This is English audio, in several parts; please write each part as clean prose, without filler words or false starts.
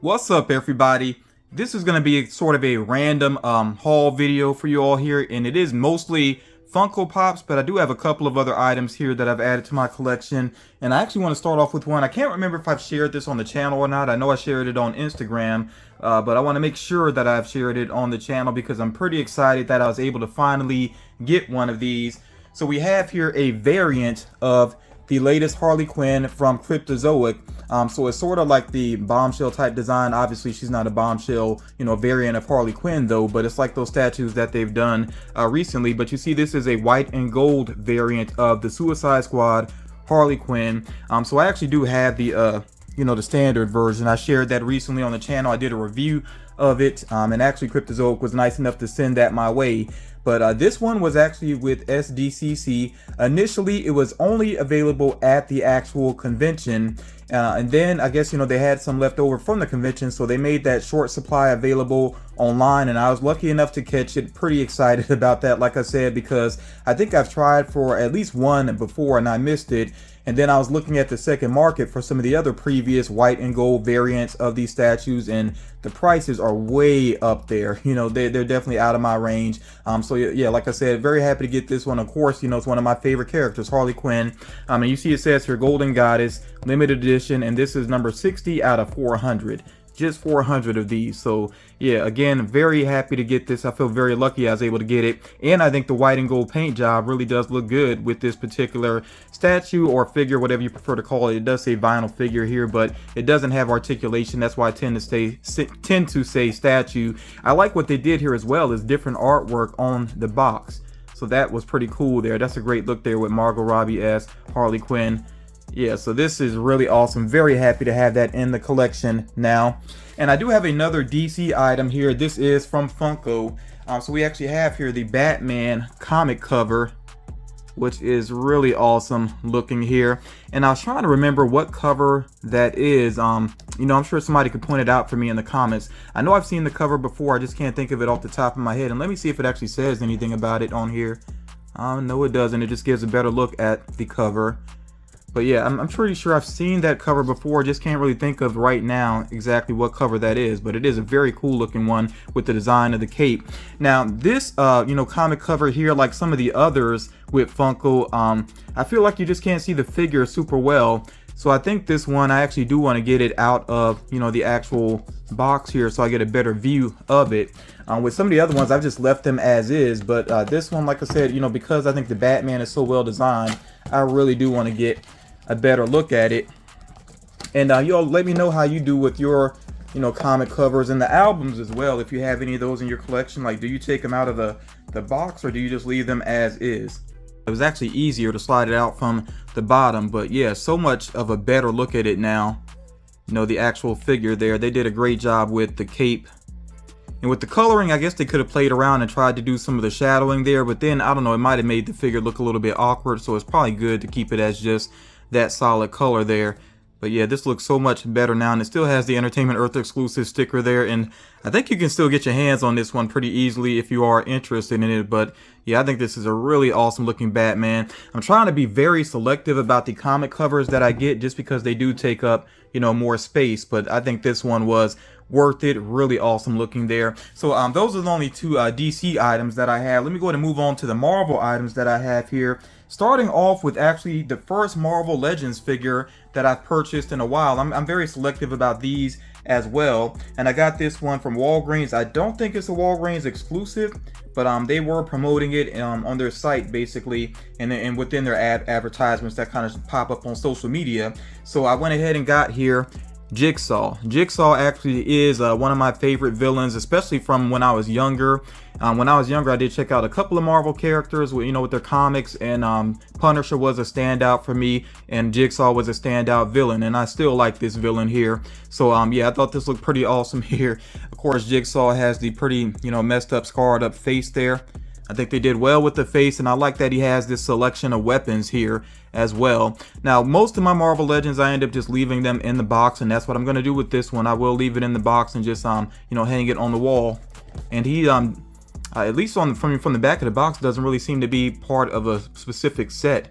What's up, everybody? This is going to be sort of a random haul video for you all here, and it is mostly Funko Pops, but I do have a couple of other items here that I've added to my collection. And I actually want to start off with one. I can't remember if I've shared this on the channel or not. I know I shared it on Instagram, but I want to make sure that I've shared it on the channel because I'm pretty excited that I was able to finally get one of these. So we have here a variant of the latest Harley Quinn from Cryptozoic. So it's sort of like the bombshell type design. Obviously she's not a bombshell, variant of Harley Quinn though, but it's like those statues that they've done recently. But you see, this is a white and gold variant of the Suicide Squad Harley Quinn. So I actually do have the the standard version. I shared that recently on the channel. I did a review of it, and actually Cryptozoic was nice enough to send that my way. But this one was actually with SDCC. Initially, it was only available at the actual convention. And then I guess, they had some left over from the convention. So they made that short supply available online. And I was lucky enough to catch it. Pretty excited about that, like I said, because I think I've tried for at least one before and I missed it. And then I was looking at the second market for some of the other previous white and gold variants of these statues, and the prices are way up there. They're definitely out of my range. So yeah, like I said, very happy to get this one. Of course, it's one of my favorite characters, Harley Quinn. And you see it says here, Golden Goddess, limited edition, and this is number 60 out of 400. Just 400 of these. So yeah, again, very happy to get this. I feel very lucky I was able to get it, and I think the white and gold paint job really does look good with this particular statue or figure, whatever you prefer to call it. It does say vinyl figure here, but it doesn't have articulation. That's why I tend to say statue. I like what they did here as well, is different artwork on the box. So that was pretty cool there. That's a great look there with Margot Robbie as Harley Quinn. Yeah, so this is really awesome. Very happy to have that in the collection now. And I do have another DC item here. This is from Funko. So we actually have here the Batman comic cover, which is really awesome looking here. And I was trying to remember what cover that is. I'm sure somebody could point it out for me in the comments. I know I've seen the cover before. I just can't think of it off the top of my head. And let me see if it actually says anything about it on here. No, it doesn't. It just gives a better look at the cover. But yeah, I'm pretty sure I've seen that cover before. Just can't really think of right now exactly what cover that is. But it is a very cool looking one with the design of the cape. Now this, comic cover here, like some of the others with Funko, I feel like you just can't see the figure super well. So I think this one, I actually do want to get it out of, the actual box here so I get a better view of it. With some of the other ones, I've just left them as is. But this one, like I said, because I think the Batman is so well designed, I really do want to get a better look at it. And y'all let me know how you do with your comic covers and the albums as well. If you have any of those in your collection, like, do you take them out of the box or do you just leave them as is? It was actually easier to slide it out from the bottom, but yeah, so much of a better look at it now. The actual figure there, they did a great job with the cape. And with the coloring, I guess they could have played around and tried to do some of the shadowing there, but then I don't know, it might have made the figure look a little bit awkward. So it's probably good to keep it as just that solid color there. But yeah, this looks so much better now, and it still has the Entertainment Earth exclusive sticker there, and I think you can still get your hands on this one pretty easily if you are interested in it. But yeah, I think this is a really awesome looking Batman. I'm trying to be very selective about the comic covers that I get just because they do take up more space, but I think this one was worth it. Really awesome looking there. So those are the only two DC items that I have. Let me go ahead and move on to the Marvel items that I have here. Starting off with actually the first Marvel Legends figure that I've purchased in a while. I'm very selective about these as well, and I got this one from Walgreens. I don't think it's a Walgreens exclusive, but they were promoting it on their site basically, and within their advertisements that kind of pop up on social media. So I went ahead and got here Jigsaw. Jigsaw actually is one of my favorite villains, especially from when I was younger. When I was younger, I did check out a couple of Marvel characters with, with their comics, and Punisher was a standout for me, and Jigsaw was a standout villain, and I still like this villain here. So yeah, I thought this looked pretty awesome here. Of course, Jigsaw has the pretty, messed up, scarred up face there. I think they did well with the face, and I like that he has this selection of weapons here as well. Now, most of my Marvel Legends, I end up just leaving them in the box, and that's what I'm going to do with this one. I will leave it in the box and just, hang it on the wall. And he, At least from the back of the box, doesn't really seem to be part of a specific set.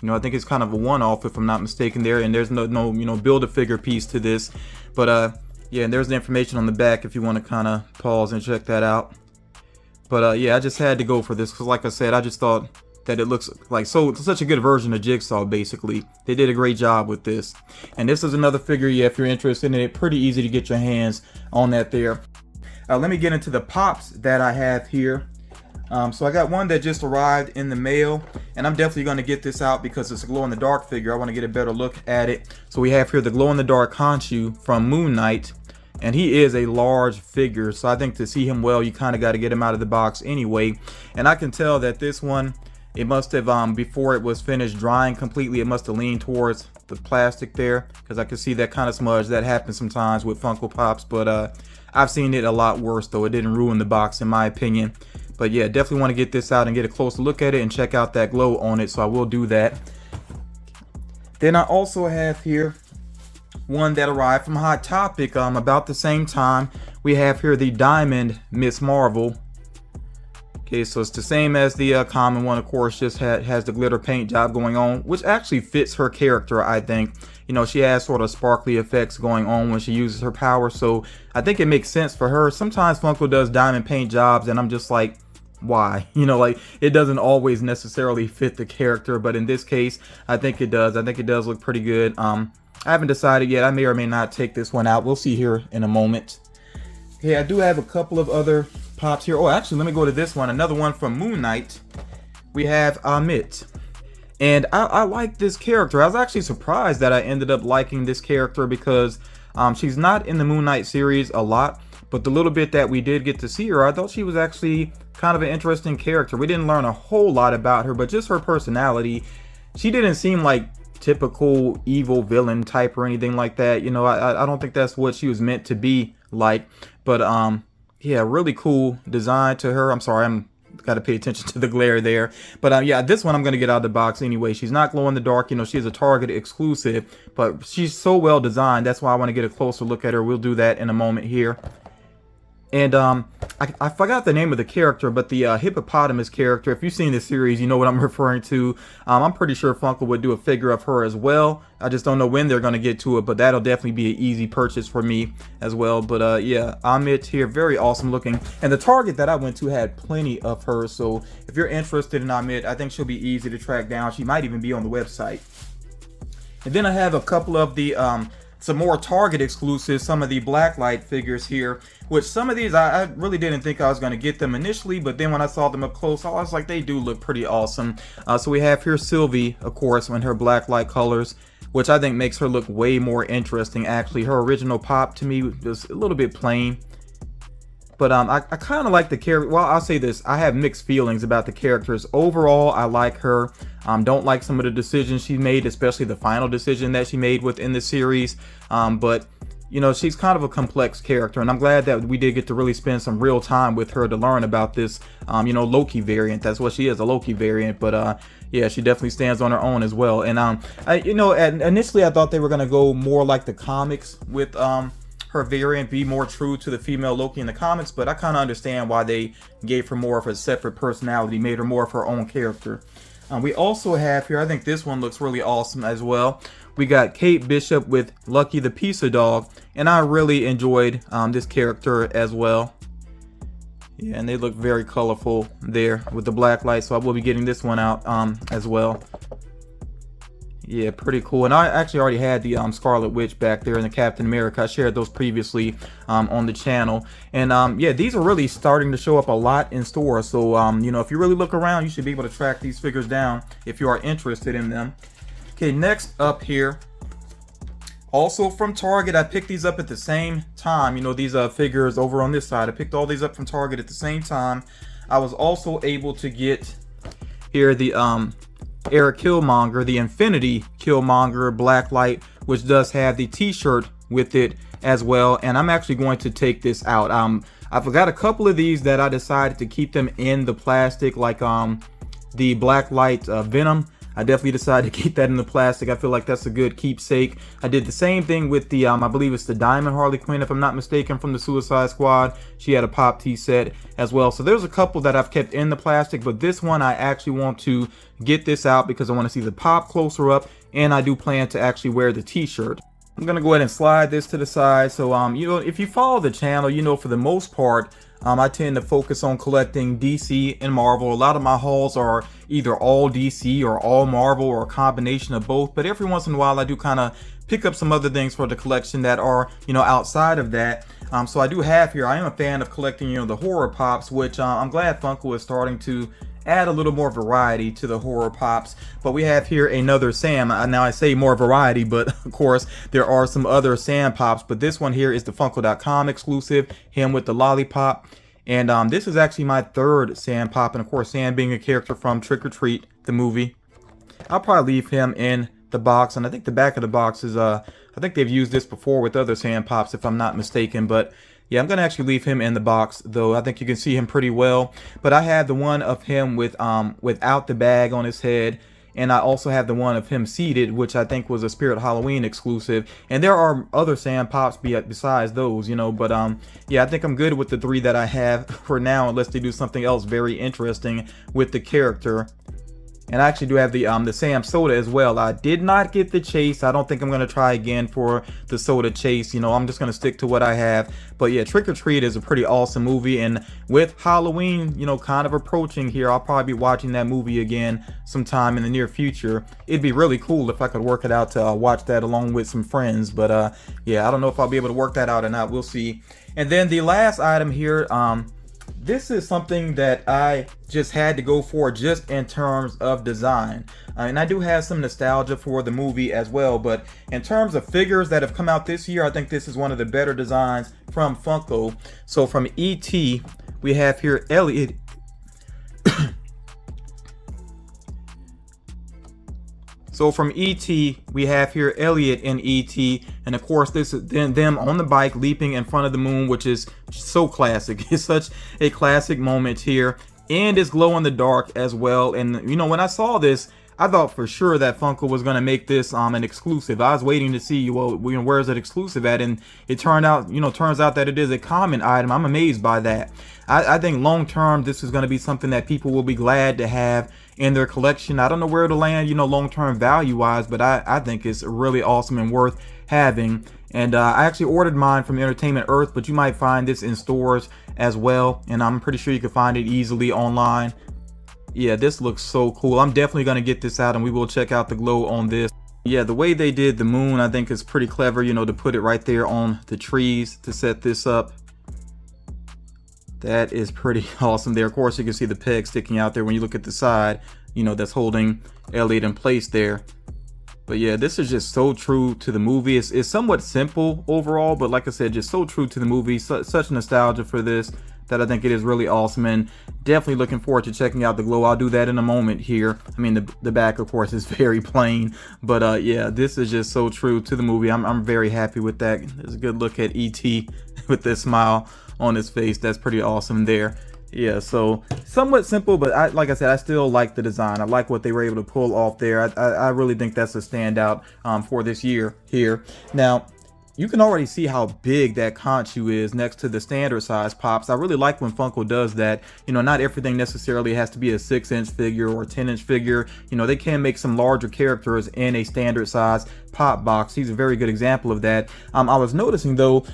You know, I think it's kind of a one-off if I'm not mistaken there, and there's no you know, Build-A-Figure piece to this. But yeah, and there's the information on the back if you want to kind of pause and check that out. But yeah, I just had to go for this because, like I said, I just thought that it looks like such a good version of Jigsaw. Basically, they did a great job with this. And this is another figure, yeah, if you're interested in it, pretty easy to get your hands on that there. Let me get into the Pops that I have here. So I got one that just arrived in the mail, and I'm definitely going to get this out because it's a glow-in-the-dark figure. I want to get a better look at it. So we have here the glow-in-the-dark Khonshu from Moon Knight, and he is a large figure, so I think to see him well, you kind of got to get him out of the box anyway. And I can tell that this one, it must have, before it was finished drying completely, it must have leaned towards the plastic there, because I can see that kind of smudge that happens sometimes with Funko Pops. But I've seen it a lot worse, though. It didn't ruin the box in my opinion. But yeah, definitely want to get this out and get a closer look at it and check out that glow on it, so I will do that. Then I also have here one that arrived from Hot Topic about the same time. We have here the Diamond Miss Marvel. Okay, so it's the same as the common one, of course, just has the glitter paint job going on, which actually fits her character, I think. You know, she has sort of sparkly effects going on when she uses her power, so I think it makes sense for her. Sometimes Funko does diamond paint jobs, and I'm just like, why? You know, like, it doesn't always necessarily fit the character, but in this case, I think it does. I think it does look pretty good. I haven't decided yet. I may or may not take this one out. We'll see here in a moment. Okay, I do have a couple of other Pops here. Oh, actually, let me go to this one. Another one from Moon Knight. We have Amit. And I like this character. I was actually surprised that I ended up liking this character because she's not in the Moon Knight series a lot. But the little bit that we did get to see her, I thought she was actually kind of an interesting character. We didn't learn a whole lot about her, but just her personality. She didn't seem like typical evil villain type or anything like that. You know, I don't think that's what she was meant to be like. But yeah, really cool design to her. I'm sorry, I'm got to pay attention to the glare there. But yeah, this one I'm going to get out of the box anyway. She's not glow in the dark. You know, she's a Target exclusive, but she's so well designed. That's why I want to get a closer look at her. We'll do that in a moment here. And I forgot the name of the character, but the hippopotamus character, if you've seen this series, you know what I'm referring to. I'm pretty sure Funko would do a figure of her as well. I just don't know when they're going to get to it, but that'll definitely be an easy purchase for me as well. But yeah, Amit here, very awesome looking. And the Target that I went to had plenty of her, so if you're interested in Amit, I think she'll be easy to track down. She might even be on the website. And then I have a couple of the some more Target exclusives, some of the Blacklight figures here, which some of these I really didn't think I was going to get them initially, but then when I saw them up close, I was like, they do look pretty awesome. So we have here Sylvie, of course, in her Blacklight colors, which I think makes her look way more interesting. Actually, her original Pop to me was a little bit plain. But I kind of like the character. Well, I'll say this. I have mixed feelings about the characters. Overall, I like her. Don't like some of the decisions she made, especially the final decision that she made within the series. But, you know, she's kind of a complex character. And I'm glad that we did get to really spend some real time with her to learn about this, you know, Loki variant. That's what she is, a Loki variant. But, yeah, she definitely stands on her own as well. And, you know, initially I thought they were going to go more like the comics with her variant, be more true to the female Loki in the comics, but I kind of understand why they gave her more of a separate personality, made her more of her own character. We also have here, I think this one looks really awesome as well. We got Kate Bishop with Lucky the Pizza Dog, and I really enjoyed this character as well. Yeah, and they look very colorful there with the black light, so I will be getting this one out as well. Yeah, pretty cool. And I actually already had the Scarlet Witch back there in the Captain America. I shared those previously on the channel. And yeah, these are really starting to show up a lot in stores. So, you know, if you really look around, you should be able to track these figures down if you are interested in them. Okay, next up here, also from Target, I picked these up at the same time. You know, these figures over on this side, I picked all these up from Target at the same time. I was also able to get here the Eric Killmonger, the Infinity Killmonger Blacklight, which does have the t-shirt with it as well. And I'm actually going to take this out. I forgot a couple of these that I decided to keep them in the plastic, like the Blacklight Venom. I definitely decided to keep that in the plastic. I feel like that's a good keepsake. I did the same thing with the I believe it's the Diamond Harley Quinn, if I'm not mistaken, from the Suicide Squad. She had a pop tee set as well. So there's a couple that I've kept in the plastic, but this one I actually want to get this out because I want to see the pop closer up, and I do plan to actually wear the t-shirt. I'm gonna go ahead and slide this to the side. So you know, if you follow the channel, you know, for the most part, I tend to focus on collecting DC and Marvel. A lot of my hauls are either all DC or all Marvel or a combination of both, but every once in a while I do kind of pick up some other things for the collection that are, you know, outside of that. So I do have here, I am a fan of collecting, you know, the horror pops, which I'm glad Funko is starting to add a little more variety to the horror pops. But we have here another Sam. Now I say more variety, but of course there are some other Sam pops, but this one here is the Funko.com exclusive, him with the lollipop. And this is actually my third Sam pop, and of course Sam being a character from Trick or Treat, the movie. I'll probably leave him in the box, and I think the back of the box is I think they've used this before with other Sam pops, if I'm not mistaken. But yeah, I'm gonna actually leave him in the box, though I think you can see him pretty well. But I have the one of him with without the bag on his head, and I also have the one of him seated, which I think was a Spirit Halloween exclusive. And there are other Sam pops besides those, you know. But yeah, I think I'm good with the three that I have for now, unless they do something else very interesting with the character. And I actually do have the Sam soda as well. I did not get the chase. I don't think I'm gonna try again for the soda chase. You know, I'm just gonna stick to what I have. But yeah, Trick or Treat is a pretty awesome movie, and with Halloween, you know, kind of approaching here, I'll probably be watching that movie again sometime in the near future. It'd be really cool if I could work it out to watch that along with some friends. But yeah, I don't know if I'll be able to work that out or not. We'll see. And then the last item here, this is something that I just had to go for just in terms of design. And I do have some nostalgia for the movie as well, but in terms of figures that have come out this year, I think this is one of the better designs from Funko. So from E.T., we have here Elliot. So from E.T., we have here Elliot in E.T., and of course this is them on the bike leaping in front of the moon, which is so classic. It's such a classic moment here, and it's glow in the dark as well. And you know, when I saw this, I thought for sure that Funko was going to make this an exclusive. I was waiting to see, well, where's it exclusive at, and it turns out that it is a common item. I'm amazed by that. I think long term this is going to be something that people will be glad to have in their collection. I don't know where it'll land, you know, long term value wise, but I think it's really awesome and worth having. And I actually ordered mine from Entertainment Earth, but you might find this in stores as well, and I'm pretty sure you can find it easily online. Yeah, this looks so cool. I'm definitely going to get this out, and we will check out the glow on this. Yeah, the way they did the moon, I think is pretty clever, you know, to put it right there on the trees to set this up. That is pretty awesome there. Of course, you can see the peg sticking out there when you look at the side, you know, that's holding Elliot in place there. But yeah, this is just so true to the movie. It's somewhat simple overall, but like I said, just so true to the movie. Such nostalgia for this that I think it is really awesome, and definitely looking forward to checking out the glow. I'll do that in a moment here. I mean, the back, of course, is very plain, but yeah, this is just so true to the movie. I'm very happy with that. There's a good look at E.T. with this smile on his face. That's pretty awesome there. Yeah, so somewhat simple, but like I said, I still like the design. I like what they were able to pull off there. I really think that's a standout for this year here. Now, you can already see how big that Conchu is next to the standard size pops. I really like when Funko does that. You know, not everything necessarily has to be a 6-inch figure or a 10-inch figure. You know, they can make some larger characters in a standard size pop box. He's a very good example of that. I was noticing though,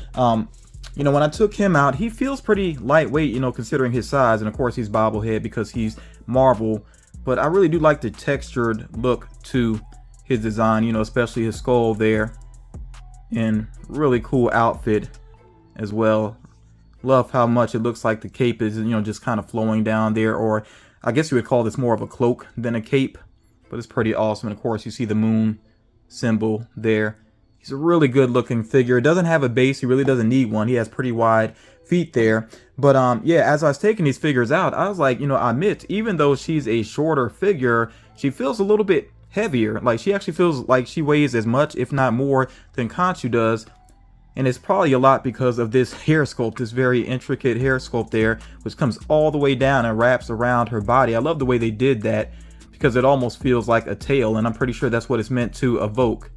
you know, when I took him out, he feels pretty lightweight, you know, considering his size. And of course he's bobblehead because he's Marvel. But I really do like the textured look to his design, you know, especially his skull there. And really cool outfit as well. Love how much it looks like the cape is, you know, just kind of flowing down there, or I guess you would call this more of a cloak than a cape, but it's pretty awesome. And of course you see the moon symbol there. He's a really good looking figure. It doesn't have a base. He really doesn't need one. He has pretty wide feet there. But yeah, as I was taking these figures out, I was like, you know, I admit, even though she's a shorter figure, she feels a little bit heavier. Like, she actually feels like she weighs as much, if not more, than Conchu does. And it's probably a lot because of this hair sculpt, this very intricate hair sculpt there, which comes all the way down and wraps around her body. I love the way they did that, because it almost feels like a tail, and I'm pretty sure that's what it's meant to evoke.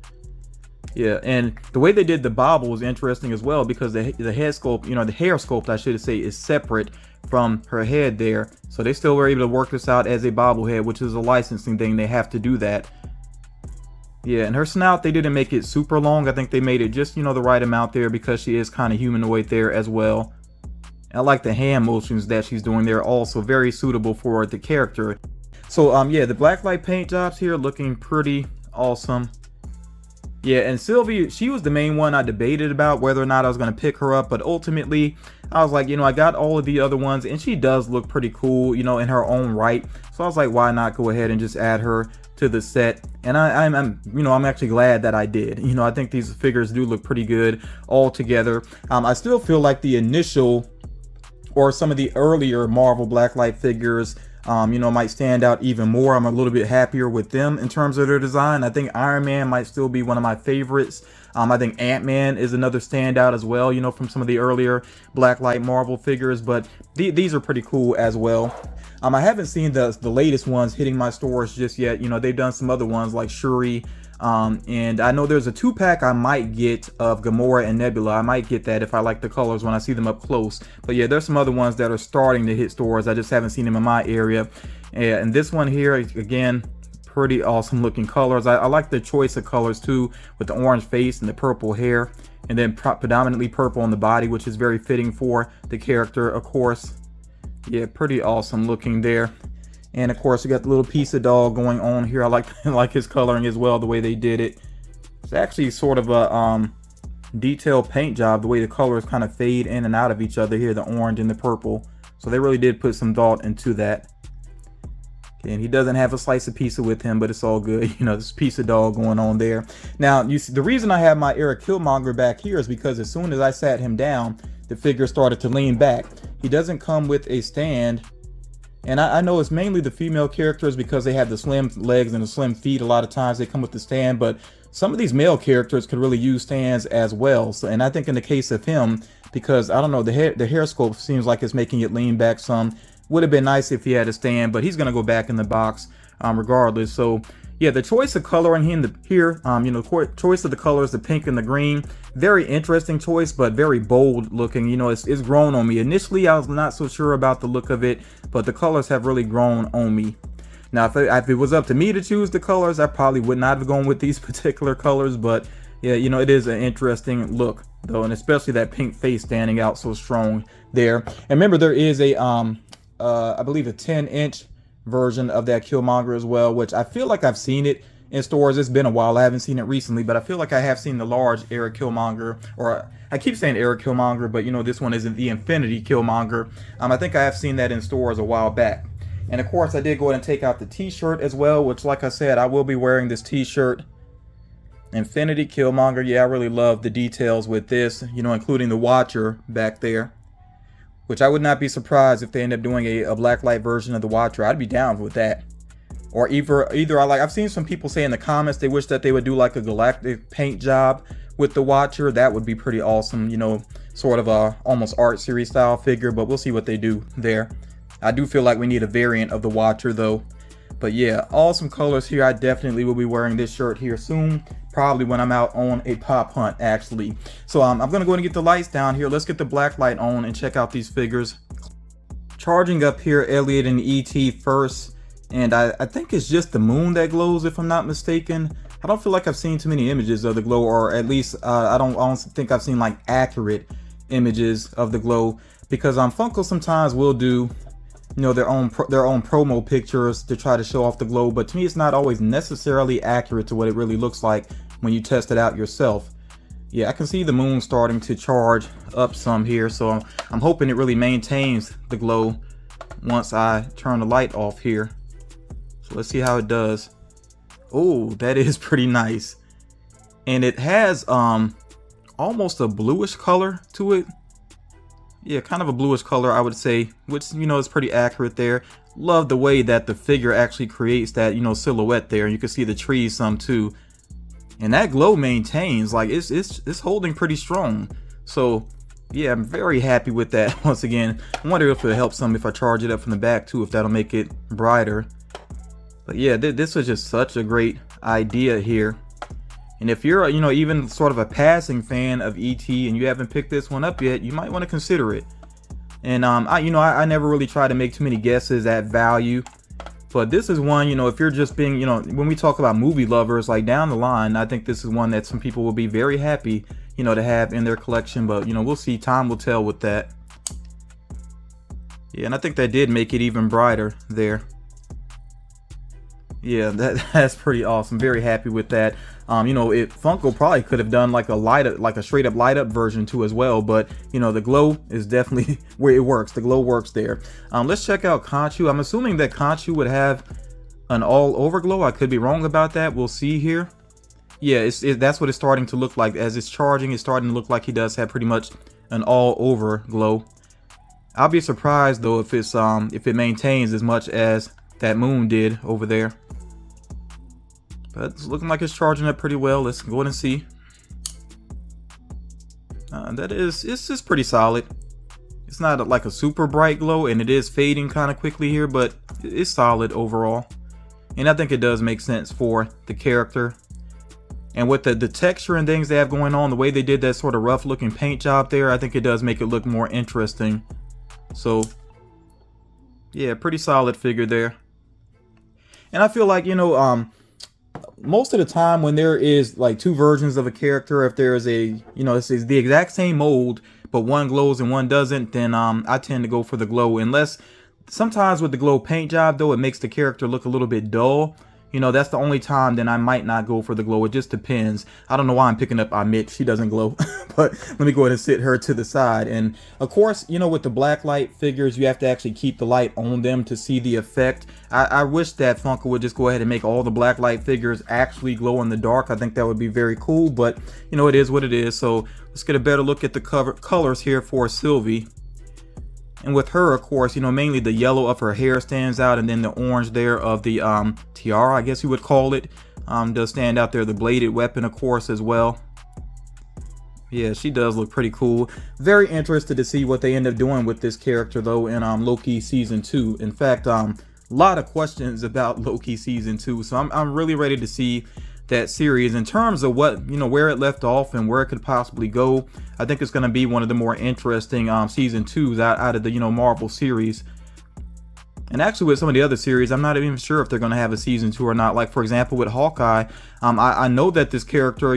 Yeah, and the way they did the bobble was interesting as well, because the head sculpt, you know, the hair sculpt, I should say, is separate from her head there. So they still were able to work this out as a bobblehead, which is a licensing thing. They have to do that. Yeah, and her snout, they didn't make it super long. I think they made it just, you know, the right amount there, because she is kind of humanoid there as well. I like the hand motions that she's doing there, also very suitable for the character. So yeah, the blacklight paint jobs here looking pretty awesome. Yeah, and Sylvie, she was the main one I debated about whether or not I was going to pick her up, but ultimately I was like, you know, I got all of the other ones, and she does look pretty cool, you know, in her own right. So I was like, why not go ahead and just add her to the set? And I'm actually glad that I did. You know, I think these figures do look pretty good all together. I still feel like the initial, or some of the earlier Marvel Blacklight figures, you know, might stand out even more. I'm a little bit happier with them in terms of their design. I think Iron Man might still be one of my favorites. I think Ant-Man is another standout as well, you know, from some of the earlier Blacklight Marvel figures, but these are pretty cool as well. I haven't seen the latest ones hitting my stores just yet. You know, they've done some other ones like Shuri, and I know there's a 2-pack I might get of Gamora and Nebula. I might get that if I like the colors when I see them up close. But yeah, there's some other ones that are starting to hit stores. I just haven't seen them in my area. And this one here, again, pretty awesome looking colors. I like the choice of colors too, with the orange face and the purple hair, and then predominantly purple on the body, which is very fitting for the character, of course. Yeah, pretty awesome looking there. And of course, we got the little pizza dog going on here. I like his coloring as well, the way they did it. It's actually sort of a detailed paint job, the way the colors kind of fade in and out of each other here, the orange and the purple. So they really did put some thought into that. And he doesn't have a slice of pizza with him, but it's all good. You know, this pizza dog going on there. Now, you see, the reason I have my Eric Killmonger back here is because as soon as I sat him down, the figure started to lean back. He doesn't come with a stand. And I know it's mainly the female characters because they have the slim legs and the slim feet. A lot of times they come with the stand, but some of these male characters could really use stands as well. So, and I think in the case of him, because I don't know, the hair sculpt seems like it's making it lean back some. Would have been nice if he had a stand, but he's gonna go back in the box regardless. So yeah, the choice of coloring here, you know, choice of the colors, the pink and the green, very interesting choice, but very bold looking. You know, it's grown on me. Initially, I was not so sure about the look of it, but the colors have really grown on me. Now, if it was up to me to choose the colors, I probably would not have gone with these particular colors, but yeah, you know, it is an interesting look though, and especially that pink face standing out so strong there. And remember, there is a I believe a 10-inch version of that Killmonger as well, which I feel like I've seen it in stores. It's been a while. I haven't seen it recently, but I feel like I have seen the large Eric Killmonger, or I keep saying Eric Killmonger, but you know, this one isn't the Infinity Killmonger. I think I have seen that in stores a while back. And of course, I did go ahead and take out the t-shirt as well, which, like I said, I will be wearing this t-shirt. Infinity Killmonger. Yeah, I really love the details with this, you know, including the Watcher back there. Which I would not be surprised if they end up doing a blacklight version of the Watcher. I'd be down with that. Or either I've seen some people say in the comments they wish that they would do like a galactic paint job with the Watcher. That would be pretty awesome, you know, sort of a almost art series style figure, but we'll see what they do there. I do feel like we need a variant of the Watcher though. But yeah, awesome colors here. I definitely will be wearing this shirt here soon. Probably when I'm out on a pop hunt, actually. So I'm gonna go and get the lights down here. Let's get the black light on and check out these figures. Charging up here, Elliot and ET first. And I think it's just the moon that glows, if I'm not mistaken. I don't feel like I've seen too many images of the glow, or at least I don't think I've seen like accurate images of the glow, because Funko sometimes will do, you know, their own promo pictures to try to show off the glow, but to me it's not always necessarily accurate to what it really looks like when you test it out yourself. Yeah, I can see the moon starting to charge up some here, so I'm hoping it really maintains the glow once I turn the light off here. So let's see how it does. Oh, that is pretty nice. And it has almost a bluish color to it. Yeah, kind of a bluish color, I would say, which, you know, is pretty accurate there. Love the way that the figure actually creates that, you know, silhouette there. You can see the trees some too. And that glow maintains, like it's holding pretty strong. So yeah, I'm very happy with that. Once again, I wonder if it'll help some if I charge it up from the back too, if that'll make it brighter. But yeah, this was just such a great idea here. And if you're, even sort of a passing fan of ET and you haven't picked this one up yet, you might want to consider it. And I never really try to make too many guesses at value, but this is one, if you're just being, when we talk about movie lovers, like down the line, I think this is one that some people will be very happy, to have in their collection. But we'll see. Time will tell with that. Yeah, and I think that did make it even brighter there. Yeah, that's pretty awesome. Very happy with that. Funko probably could have done like a straight up light up version too as well, but the glow is definitely where it works. The glow works there. Let's check out Conchu. I'm assuming that Conchu would have an all over glow. I could be wrong about that. We'll see here. Yeah, that's what it's starting to look like. As it's charging, it's starting to look like he does have pretty much an all over glow. I'll be surprised though if it maintains as much as that moon did over there. But it's looking like it's charging up pretty well. Let's go ahead and see. It's just pretty solid. It's not like a super bright glow, and it is fading kind of quickly here, but it's solid overall. And I think it does make sense for the character. And with the texture and things they have going on, the way they did that sort of rough looking paint job there, I think it does make it look more interesting. So yeah, pretty solid figure there. And I feel like, most of the time when there is like two versions of a character, if there is this is the exact same mold, but one glows and one doesn't, then I tend to go for the glow. Unless sometimes with the glow paint job though, it makes the character look a little bit dull. That's the only time then I might not go for the glow. It just depends. I don't know why I'm picking up Amit. She doesn't glow. But let me go ahead and sit her to the side. And of course, with the black light figures, you have to actually keep the light on them to see the effect. I wish that Funko would just go ahead and make all the black light figures actually glow in the dark. I think that would be very cool. But, it is what it is. So let's get a better look at the colors here for Sylvie. And with her, of course, mainly the yellow of her hair stands out, and then the orange there of the tiara, I guess you would call it, does stand out there. The bladed weapon, of course, as well. Yeah, she does look pretty cool. Very interested to see what they end up doing with this character, though, in Loki Season 2. In fact, a lot of questions about Loki Season 2, so I'm really ready to see that series in terms of what where it left off and where it could possibly go. I think it's going to be one of the more interesting season 2s out of the Marvel series. And actually with some of the other series, I'm not even sure if they're going to have a season 2 or not. Like for example with Hawkeye, I know that this character,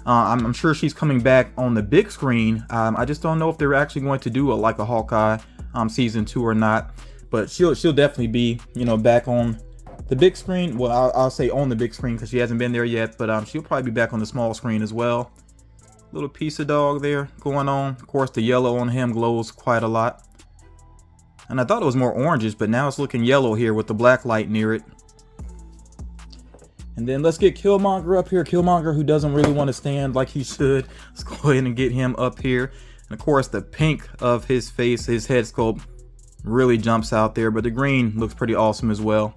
I'm sure she's coming back on the big screen. I just don't know if they're actually going to do a Hawkeye season 2 or not. But she'll definitely be back on the big screen. Well, I'll say on the big screen because she hasn't been there yet, but she'll probably be back on the small screen as well. Little piece of dog there going on. Of course, the yellow on him glows quite a lot. And I thought it was more oranges, but now it's looking yellow here with the black light near it. And then let's get Killmonger up here. Killmonger, who doesn't really want to stand like he should. Let's go ahead and get him up here. And of course, the pink of his face, his head sculpt, really jumps out there, but the green looks pretty awesome as well.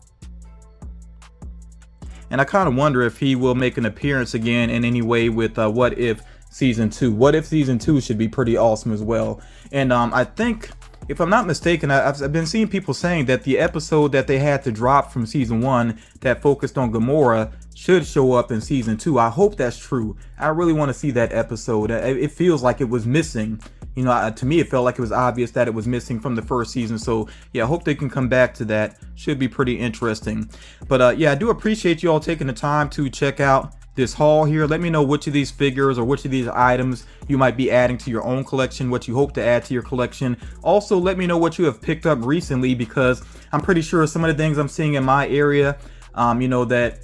And I kind of wonder if he will make an appearance again in any way with What If Season 2. What If Season 2 should be pretty awesome as well. And I think, if I'm not mistaken, I've been seeing people saying that the episode that they had to drop from Season 1 that focused on Gamora should show up in Season 2. I hope that's true. I really want to see that episode. It feels like it was missing. To me, it felt like it was obvious that it was missing from the first season. So yeah, I hope they can come back to that. Should be pretty interesting. But yeah, I do appreciate you all taking the time to check out this haul here. Let me know which of these figures or which of these items you might be adding to your own collection, what you hope to add to your collection. Also, let me know what you have picked up recently, because I'm pretty sure some of the things I'm seeing in my area, that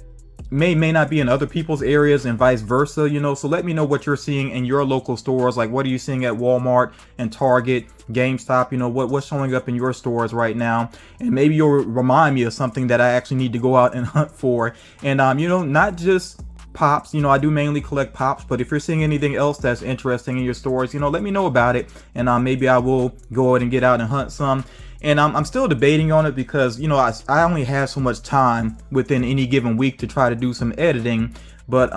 may not be in other people's areas and vice versa, so let me know what you're seeing in your local stores. Like, what are you seeing at Walmart and Target, GameStop? What's showing up in your stores right now, and maybe you'll remind me of something that I actually need to go out and hunt for. And not just Pops, I do mainly collect Pops, but if you're seeing anything else that's interesting in your stores, let me know about it, and maybe I will go ahead and get out and hunt some. And I'm still debating on it because, I only have so much time within any given week to try to do some editing. But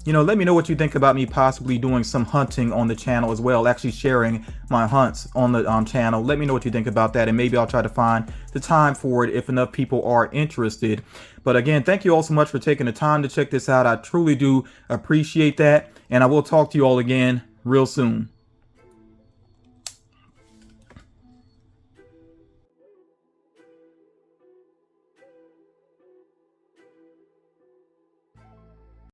let me know what you think about me possibly doing some hunting on the channel as well, actually sharing my hunts on the channel. Let me know what you think about that, and maybe I'll try to find the time for it if enough people are interested. But again, thank you all so much for taking the time to check this out. I truly do appreciate that, and I will talk to you all again real soon.